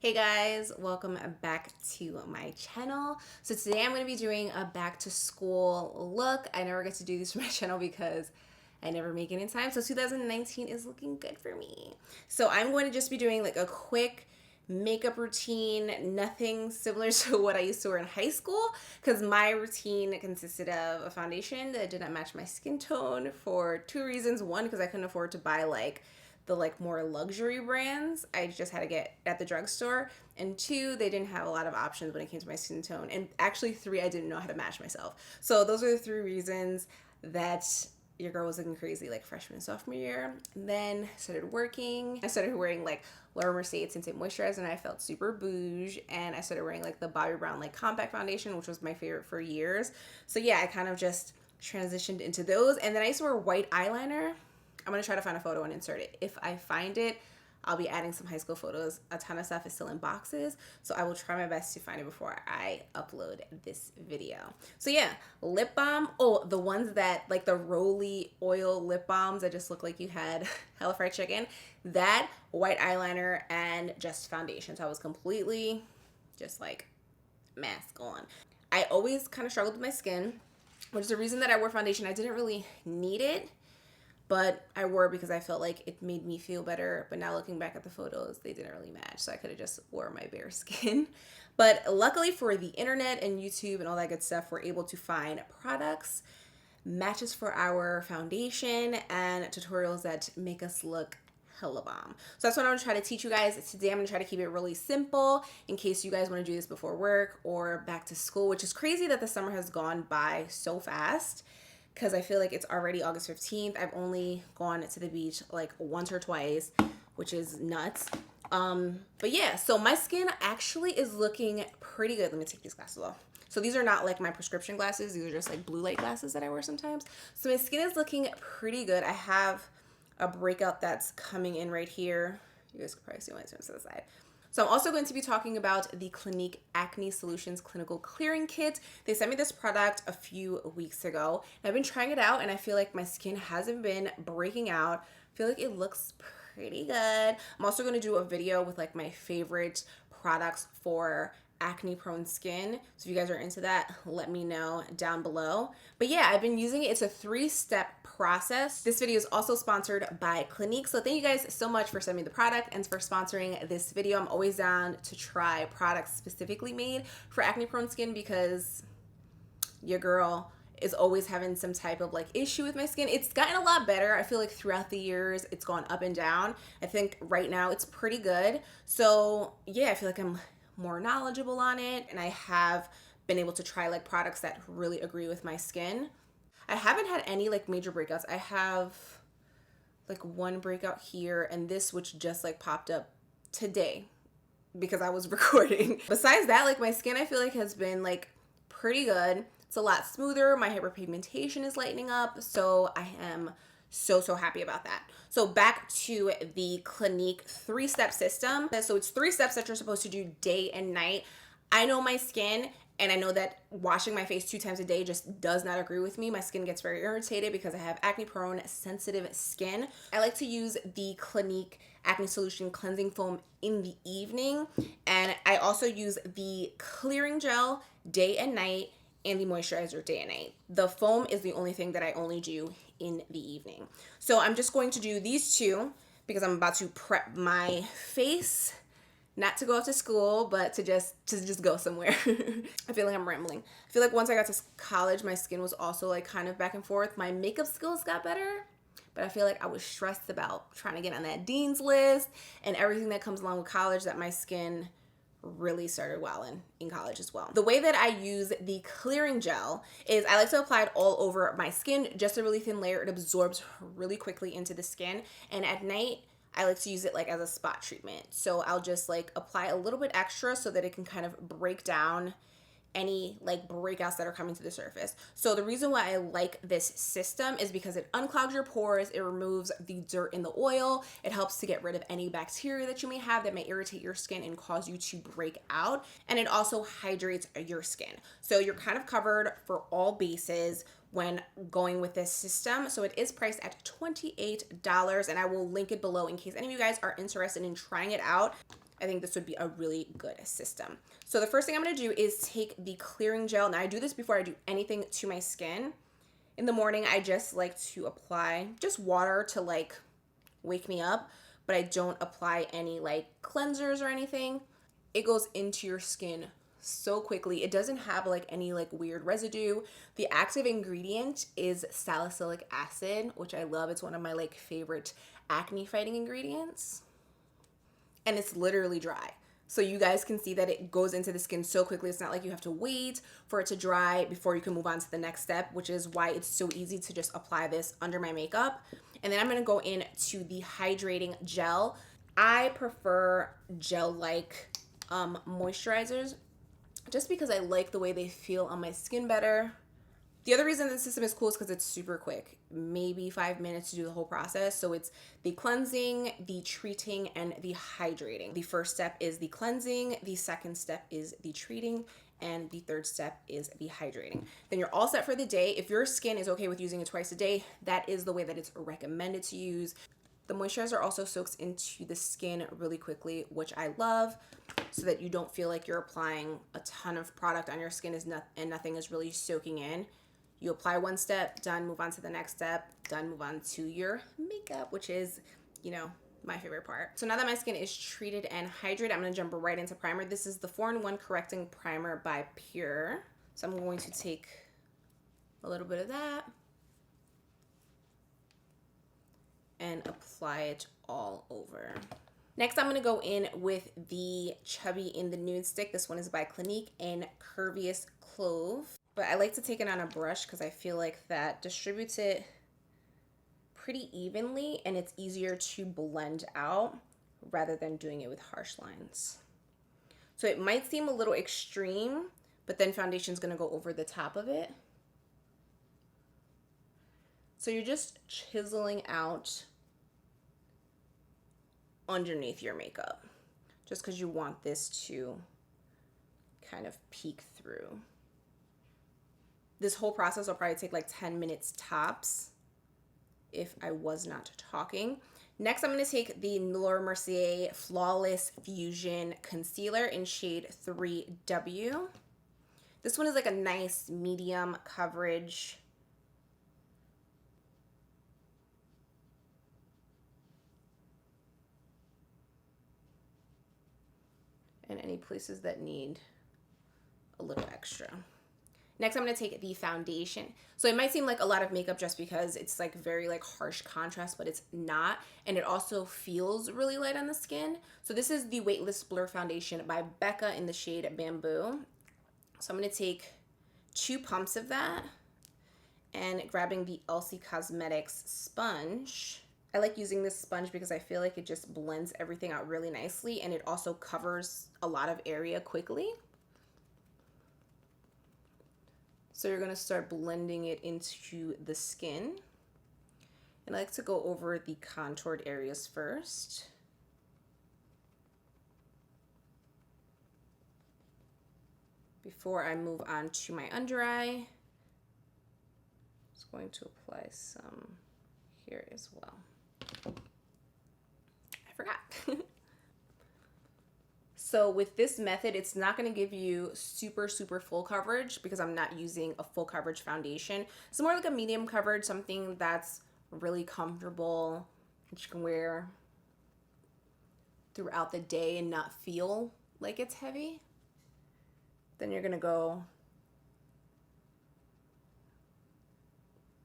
Hey guys, welcome back to my channel. So today I'm going to be doing a back to school look. I never get to do this for my channel because I never make it in time. So 2019 is looking good for me. So I'm going to just be doing like a quick makeup routine, nothing similar to what I used to wear in high school, because my routine consisted of a foundation that did not match my skin tone for two reasons. One, because I couldn't afford to buy the more luxury brands. I just had to get at the drugstore. And two, they didn't have a lot of options when it came to my skin tone. And actually three, I didn't know how to match myself. So those are the three reasons that your girl was looking crazy like freshman and sophomore year. And then started working. I started wearing like Laura Mercier Tinted Moisturizer and I felt super bouge. And I started wearing like the Bobbi Brown like compact foundation, which was my favorite for years. So yeah, I kind of just transitioned into those. And then I used to wear white eyeliner. I'm going to try to find a photo and insert it. If I find it, I'll be adding some high school photos. A ton of stuff is still in boxes, so I will try my best to find it before I upload this video. So yeah, lip balm. Oh, the ones that, like the roly oil lip balms that just look like you had hella fried chicken. That, white eyeliner, and just foundation. So I was completely just like mask on. I always kind of struggled with my skin, which is the reason that I wore foundation. I didn't really need it, but I wore it because I felt like it made me feel better. But now looking back at the photos, they didn't really match. So I could have just wore my bare skin. But luckily for the internet and YouTube and all that good stuff, we're able to find products, matches for our foundation, and tutorials that make us look hella bomb. So that's what I'm going to try to teach you guys. Today I'm going to try to keep it really simple in case you guys want to do this before work or back to school, which is crazy that the summer has gone by so fast, because I feel like it's already August 15th. I've only gone to the beach like once or twice, which is nuts. But yeah, so my skin actually is looking pretty good. Let me take these glasses off. So these are not like my prescription glasses. These are just like blue light glasses that I wear sometimes. So my skin is looking pretty good. I have a breakout that's coming in right here. You guys can probably see my turns to the side. So I'm also going to be talking about the Clinique Acne Solutions Clinical Clearing Kit. They sent me this product a few weeks ago. And I've been trying it out and I feel like my skin hasn't been breaking out. I feel like it looks pretty good. I'm also going to do a video with like my favorite products for acne prone skin. So if you guys are into that, let me know down below. But yeah, I've been using it. It's a 3-step process. This video is also sponsored by Clinique. So thank you guys so much for sending me the product and for sponsoring this video. I'm always down to try products specifically made for acne prone skin because your girl is always having some type of like issue with my skin. It's gotten a lot better. I feel like throughout the years, it's gone up and down. I think right now it's pretty good. So yeah, I feel like I'm more knowledgeable on it and I have been able to try like products that really agree with my skin. I haven't had any like major breakouts. I have like one breakout here and this which just like popped up today because I was recording. Besides that, like my skin I feel like has been like pretty good. It's a lot smoother. My hyperpigmentation is lightening up. So I am so happy about that. So back to the Clinique 3-step system. So it's 3 steps that you're supposed to do day and night. I know my skin and I know that washing my face 2 times a day just does not agree with me. My skin gets very irritated because I have acne prone sensitive skin. I like to use the Clinique Acne Solution Cleansing Foam in the evening. And I also use the clearing gel day and night and the moisturizer day and night. The foam is the only thing that I only do in the evening. So I'm just going to do these two because I'm about to prep my face, not to go out to school, but to just go somewhere. I feel like I'm rambling. I feel like once I got to college, my skin was also like kind of back and forth. My makeup skills got better, but I feel like I was stressed about trying to get on that dean's list and everything that comes along with college that my skin really started well in college as well. The way that I use the clearing gel is I like to apply it all over my skin, just a really thin layer. It absorbs really quickly into the skin. And at night, I like to use it like as a spot treatment. So I'll just like apply a little bit extra so that it can kind of break down any like breakouts that are coming to the surface. So the reason why I like this system is because it unclogs your pores, it removes the dirt in the oil, it helps to get rid of any bacteria that you may have that may irritate your skin and cause you to break out, and it also hydrates your skin. So you're kind of covered for all bases when going with this system. So it is priced at $28 and I will link it below in case any of you guys are interested in trying it out. I think this would be a really good system. So the first thing I'm going to do is take the clearing gel. Now I do this before I do anything to my skin. In the morning, I just like to apply just water to like wake me up, but I don't apply any like cleansers or anything. It goes into your skin so quickly. It doesn't have like any like weird residue. The active ingredient is salicylic acid, which I love. It's one of my like favorite acne fighting ingredients. And it's literally dry. So you guys can see that it goes into the skin so quickly. It's not like you have to wait for it to dry before you can move on to the next step, which is why it's so easy to just apply this under my makeup. And then I'm gonna go into the hydrating gel. I prefer gel-like moisturizers just because I like the way they feel on my skin better. The other reason this system is cool is because it's super quick, maybe 5 minutes to do the whole process. So it's the cleansing, the treating, and the hydrating. The first step is the cleansing, the second step is the treating, and the third step is the hydrating. Then you're all set for the day. If your skin is okay with using it twice a day, that is the way that it's recommended to use. The moisturizer also soaks into the skin really quickly, which I love, so that you don't feel like you're applying a ton of product on your skin and nothing is really soaking in. You apply one step, done, move on to the next step, done, move on to your makeup, which is, you know, my favorite part. So now that my skin is treated and hydrated, I'm gonna jump right into primer. This is the 4-in-1 Correcting Primer by Pure. So I'm going to take a little bit of that and apply it all over. Next, I'm gonna go in with the Chubby in the Nude Stick. This one is by Clinique in Curvious Clove. But I like to take it on a brush because I feel like that distributes it pretty evenly and it's easier to blend out rather than doing it with harsh lines. So it might seem a little extreme, but then foundation's gonna go over the top of it. So you're just chiseling out underneath your makeup just because you want this to kind of peek through. This whole process will probably take like 10 minutes tops if I was not talking. Next, I'm going to take the Mercier Flawless Fusion Concealer in shade 3W. This one is like a nice medium coverage. And any places that need a little extra. Next, I'm going to take the foundation. So it might seem like a lot of makeup just because it's like very like harsh contrast, but it's not. And it also feels really light on the skin. So this is the Weightless Blur Foundation by Becca in the shade Bamboo. So I'm going to take 2 pumps of that and grabbing the Elsie Cosmetics sponge. I like using this sponge because I feel like it just blends everything out really nicely and it also covers a lot of area quickly. So you're gonna start blending it into the skin. And I like to go over the contoured areas first. Before I move on to my under eye, just going to apply some here as well. I forgot. So with this method, it's not going to give you super full coverage because I'm not using a full coverage foundation. It's more like a medium coverage, something that's really comfortable, that you can wear throughout the day and not feel like it's heavy. Then you're going to go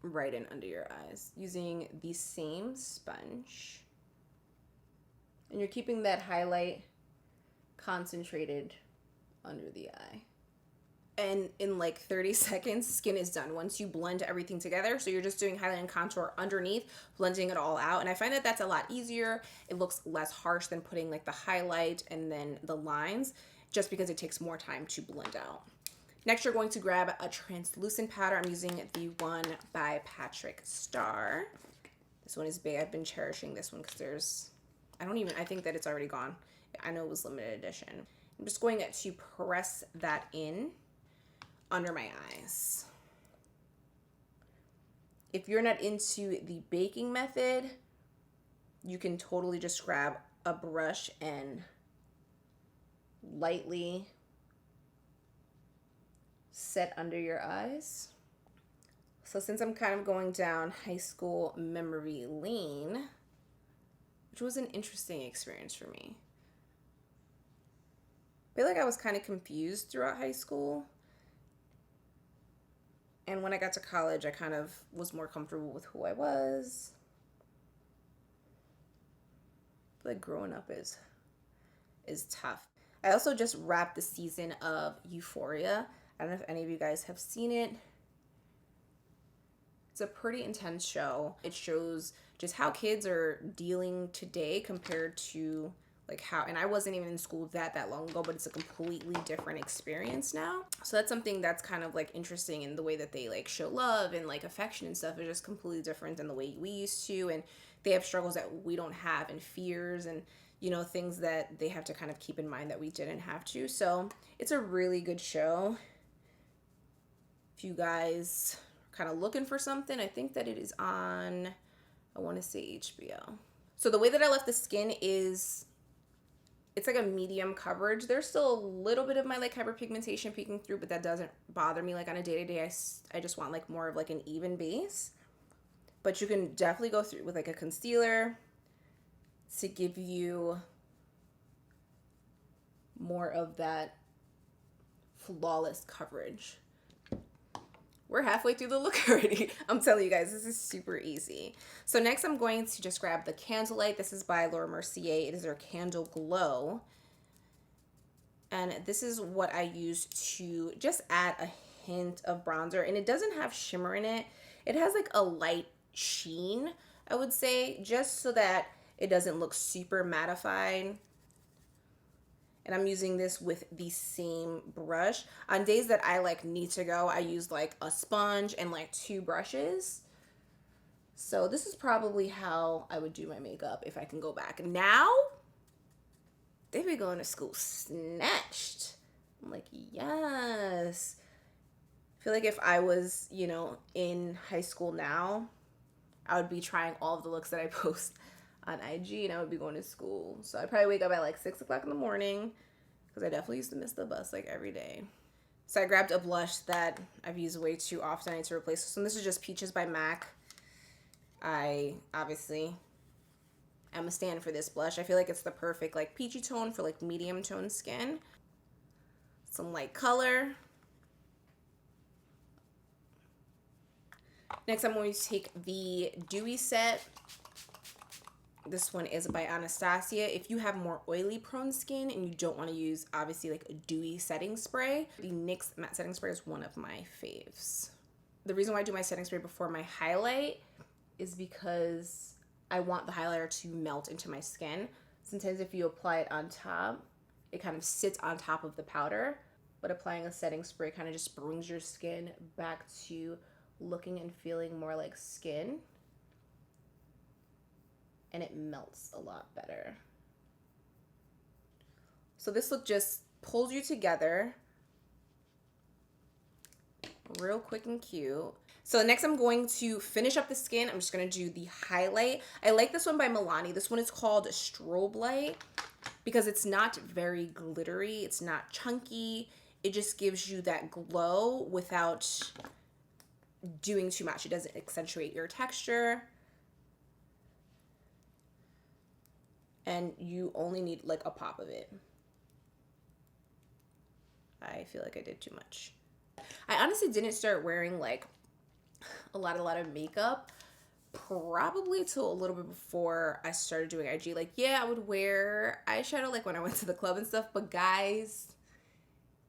right in under your eyes using the same sponge. And you're keeping that highlight concentrated under the eye. And in like 30 seconds, skin is done once you blend everything together. So you're just doing highlight and contour underneath, blending it all out. And I find that that's a lot easier. It looks less harsh than putting like the highlight and then the lines, just because it takes more time to blend out. Next, you're going to grab a translucent powder. I'm using the one by Patrick Starr. This one is big. I've been cherishing this one because I think that it's already gone. I know it was limited edition. I'm just going to press that in under my eyes. If you're not into the baking method, you can totally just grab a brush and lightly set under your eyes. So since I'm kind of going down high school memory lane, which was an interesting experience for me. I feel like I was kind of confused throughout high school. And when I got to college, I kind of was more comfortable with who I was. I feel like growing up is tough. I also just wrapped the season of Euphoria. I don't know if any of you guys have seen it. It's a pretty intense show. It shows just how kids are dealing today compared to like how, and I wasn't even in school that long ago, but it's a completely different experience now. So that's something that's kind of like interesting in the way that they like show love and like affection and stuff is just completely different than the way we used to. And they have struggles that we don't have and fears and, you know, things that they have to kind of keep in mind that we didn't have to. So it's a really good show. If you guys are kind of looking for something, I think that it is on, I want to say HBO. So the way that I left the skin is, it's like a medium coverage. There's still a little bit of my like hyperpigmentation peeking through, but that doesn't bother me like on a day-to-day. I just want like more of like an even base. But you can definitely go through with like a concealer to give you more of that flawless coverage. We're halfway through the look already. I'm telling you guys, this is super easy. So next I'm going to just grab the Candlelight. This is by Laura Mercier. It is their Candle Glow. And this is what I use to just add a hint of bronzer. And it doesn't have shimmer in it. It has like a light sheen, I would say, just so that it doesn't look super mattified. And I'm using this with the same brush. On days that I like need to go, I use like a sponge and like 2 brushes. So this is probably how I would do my makeup if I can go back. Now, they be going to school snatched. I'm like, yes. I feel like if I was, you know, in high school now, I would be trying all of the looks that I post on IG and I would be going to school. So I'd probably wake up at like 6 o'clock in the morning because I definitely used to miss the bus like every day. So I grabbed a blush that I've used way too often. I need to replace this one. This is just Peaches by MAC. I obviously am a stan for this blush. I feel like it's the perfect like peachy tone for like medium tone skin. Some light color. Next, I'm going to take the Dewy set. This one is by Anastasia. If you have more oily prone skin and you don't want to use obviously like a dewy setting spray, the NYX matte setting spray is one of my faves. The reason why I do my setting spray before my highlight is because I want the highlighter to melt into my skin. Sometimes if you apply it on top, it kind of sits on top of the powder, but applying a setting spray kind of just brings your skin back to looking and feeling more like skin. And it melts a lot better. So this look just pulls you together real quick and cute. So next I'm going to finish up the skin. I'm just going to do the highlight. I like this one by Milani. This one is called Strobelight because it's not very glittery. It's not chunky. It just gives you that glow without doing too much. It doesn't accentuate your texture. And you only need like a pop of it. I feel like I did too much. I honestly didn't start wearing like a lot of makeup probably till a little bit before I started doing IG. Like, yeah, I would wear eyeshadow like when I went to the club and stuff, but guys,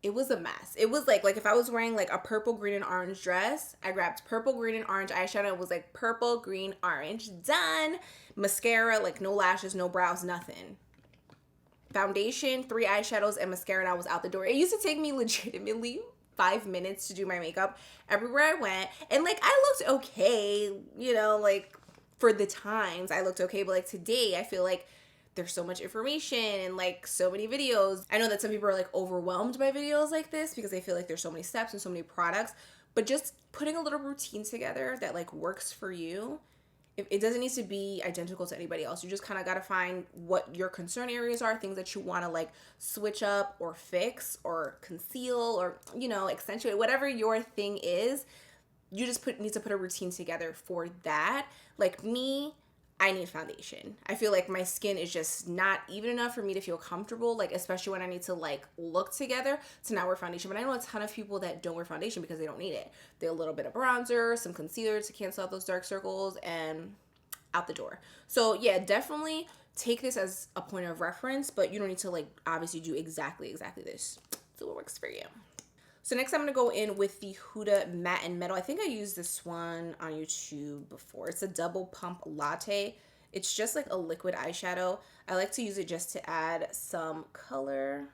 it was a mess. It was like if I was wearing like a purple, green, and orange dress, I grabbed purple, green, and orange eyeshadow. It was like purple, green, orange, done. Mascara, like no lashes, no brows, nothing. Foundation, 3 eyeshadows, and mascara, and I was out the door. It used to take me legitimately 5 minutes to do my makeup everywhere I went. And like I looked okay, you know, like for the times I looked okay, but like today I feel like there's so much information and like so many videos. I know that some people are like overwhelmed by videos like this because they feel like there's so many steps and so many products, but just putting a little routine together that like works for you it doesn't need to be identical to anybody else. You just kind of got to find what your concern areas are, things that you want to like switch up or fix or conceal or, you know, accentuate, whatever your thing is. You just need to put a routine together for that. Like me, I need foundation. I feel like my skin is just not even enough for me to feel comfortable, like especially when I need to like look together, to not wear foundation. But I know a ton of people that don't wear foundation because they don't need it. They have a little bit of bronzer, some concealer to cancel out those dark circles, and out the door. So yeah, definitely take this as a point of reference, but you don't need to like obviously do exactly this. So what works for you. So next I'm going to go in with the Huda Matte and Metal. I think I used this one on YouTube before. It's a double pump latte. It's just like a liquid eyeshadow. I like to use it just to add some color.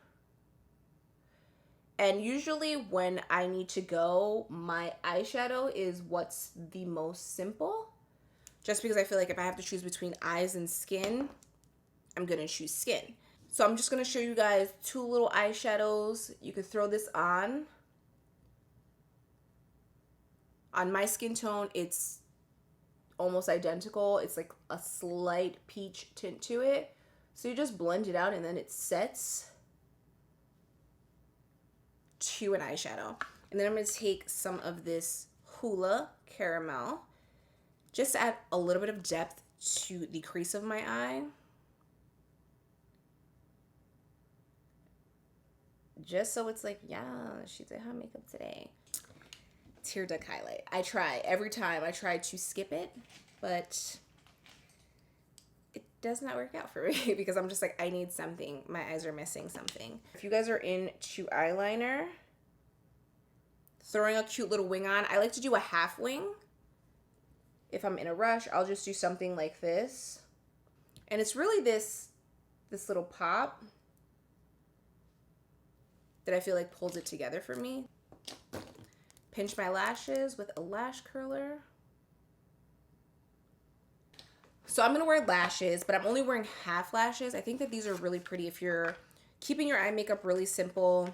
And usually when I need to go, my eyeshadow is what's the most simple. Just because I feel like if I have to choose between eyes and skin, I'm going to choose skin. So I'm just going to show you guys two little eyeshadows. You could throw this on. On my skin tone, it's almost identical. It's like a slight peach tint to it. So you just blend it out and then it sets to an eyeshadow. And then I'm going to take some of this Hoola Caramel. Just to add a little bit of depth to the crease of my eye. Just so it's like, yeah, she did her makeup today. Tear duct highlight. I try every time. I try to skip it, but it does not work out for me because I'm just like, I need something. My eyes are missing something. If you guys are into eyeliner, throwing a cute little wing on, I like to do a half wing. If I'm in a rush, I'll just do something like this. And it's really this little pop that I feel like pulls it together for me. Pinch my lashes with a lash curler. So I'm gonna wear lashes, but I'm only wearing half lashes. I think that these are really pretty if you're keeping your eye makeup really simple,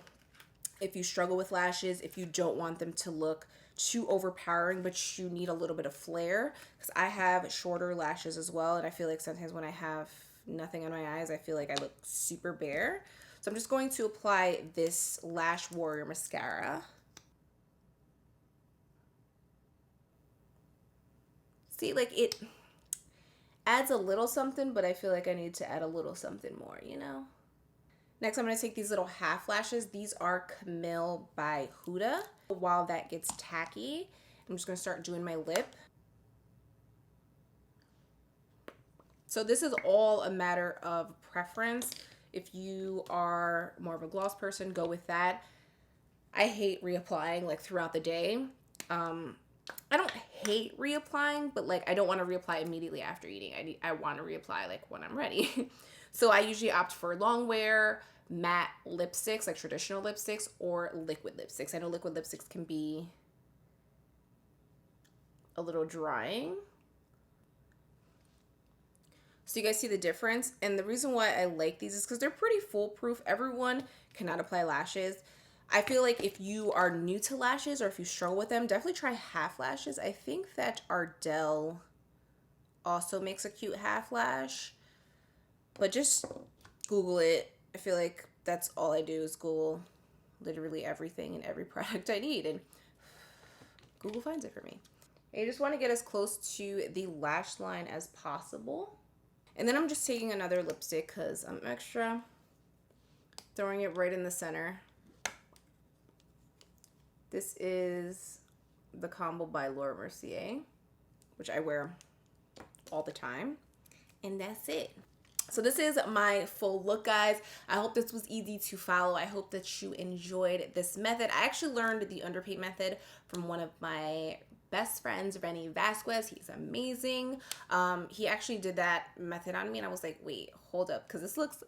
if you struggle with lashes, if you don't want them to look too overpowering, but you need a little bit of flair. Because I have shorter lashes as well, and I feel like sometimes when I have nothing on my eyes, I feel like I look super bare. So I'm just going to apply this Lash Warrior mascara. See, like it adds a little something, but I feel like I need to add a little something more, you know? Next, I'm going to take these little half lashes. These are Camille by Huda. While that gets tacky, I'm just going to start doing my lip. So this is all a matter of preference. If you are more of a gloss person, go with that. I hate reapplying like throughout the day. I don't hate reapplying, but like I don't want to reapply immediately after eating. I want to reapply like when I'm ready. So I usually opt for long wear, matte lipsticks, like traditional lipsticks, or liquid lipsticks. I know liquid lipsticks can be a little drying. So you guys see the difference? And the reason why I like these is because they're pretty foolproof. Everyone cannot apply lashes. I feel like if you are new to lashes or if you struggle with them, definitely try half lashes. I think that Ardell also makes a cute half lash, but just Google it. I feel like that's all I do is Google literally everything and every product I need, and Google finds it for me. I just want to get as close to the lash line as possible. And then I'm just taking another lipstick because I'm extra, throwing it right in the center. This is the Combo by Laura Mercier, which I wear all the time. And that's it. So this is my full look, guys. I hope this was easy to follow. I hope that you enjoyed this method. I actually learned the underpaint method from one of my best friends, Rennie Vasquez. He's amazing. He actually did that method on me, and I was like, wait, hold up, because this looks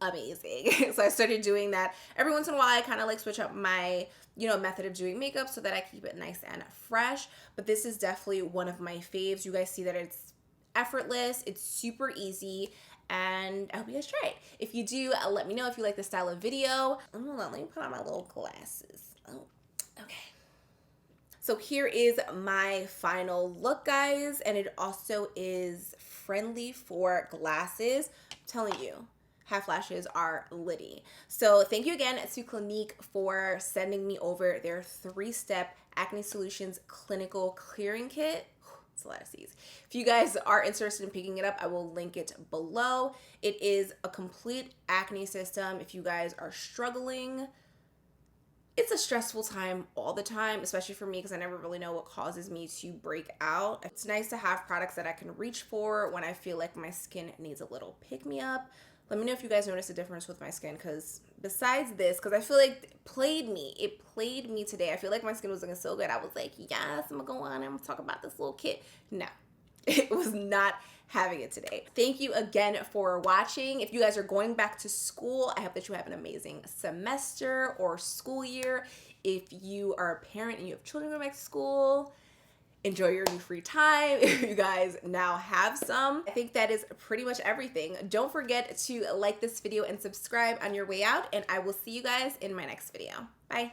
amazing. So I started doing that. Every once in a while, I kind of like switch up my, method of doing makeup so that I keep it nice and fresh. But this is definitely one of my faves. You guys see that it's effortless. It's super easy. And I hope you guys try it. If you do, let me know if you like this style of video. Hold on, let me put on my little glasses. Oh, okay. So here is my final look, guys, and it also is friendly for glasses. I'm telling you, half lashes are litty. So thank you again to Clinique for sending me over their 3-step acne solutions clinical clearing kit. It's a lot of C's. If you guys are interested in picking it up, I will link it below. It is a complete acne system. If you guys are struggling, it's a stressful time all the time, especially for me because I never really know what causes me to break out. It's nice to have products that I can reach for when I feel like my skin needs a little pick-me-up. Let me know if you guys notice a difference with my skin, because besides this, because I feel like it played me today. I feel like my skin was looking so good. I was like, yes, I'm gonna go on and I'm gonna talk about this little kit. No, it was not having it today. Thank you again for watching. If you guys are going back to school, I hope that you have an amazing semester or school year. If you are a parent and you have children going back to school, enjoy your new free time if you guys now have some. I think that is pretty much everything. Don't forget to like this video and subscribe on your way out, and I will see you guys in my next video. Bye.